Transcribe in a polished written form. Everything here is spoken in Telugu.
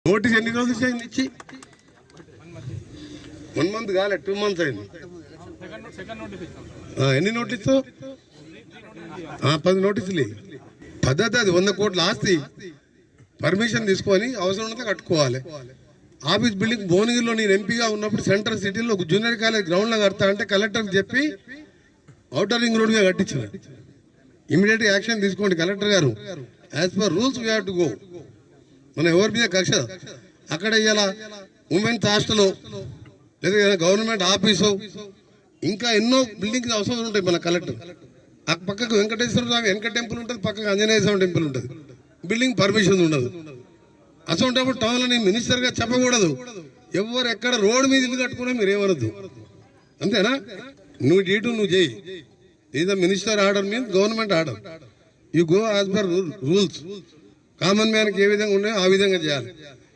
నోటీస్ ఎన్ని రోజులు అయింది ఇచ్చి? 1 month కాలే, 2 months అయింది. ఎన్ని నోటీసు? 10 నోటీసులు. పద్ధతి అది. 100 కోట్ల ఆస్తి పర్మిషన్ తీసుకొని అవసరం ఉన్నది కట్టుకోవాలి. ఆఫీస్ బిల్డింగ్ భువనగిరిలో నేను ఎంపీగా ఉన్నప్పుడు సెంట్రల్ సిటీలో ఒక జూనియర్ కాలేజ్ గ్రౌండ్లో కడతా అంటే కలెక్టర్కి చెప్పి ఔటర్ రింగ్ రోడ్గా కట్టించిన. ఇమీడియట్ యాక్షన్ తీసుకోండి కలెక్టర్ గారు. As per rules we have to go. మనం ఎవరి మీద కక్ష. అక్కడ ఇలా ఉమెన్స్ హాస్టల్ లేదా గవర్నమెంట్ ఆఫీసు ఇంకా ఎన్నో బిల్డింగ్స్ అవసరం ఉంటాయి. మన కలెక్టర్ ఆ పక్కకు వెంకటేశ్వర స్వామి వెంకట టెంపుల్ ఉంటుంది, పక్కకు ఆంజనేయ స్వామి టెంపుల్ ఉంటుంది. బిల్డింగ్ పర్మిషన్ ఉండదు. అసలు టౌన్లో నేను మినిస్టర్గా చెప్పకూడదు. ఎవరు ఎక్కడ రోడ్డు మీద ఇల్లు కట్టుకున్నా మీరు ఏమనద్దు. అంతేనా? నువ్వు డీటు నువ్వు చేయి. ఇది minister order means government order. You go as per rules. Common మ్యాన్కి ఏ విధంగా ఉన్నాయో ఆ విధంగా చేయాలి.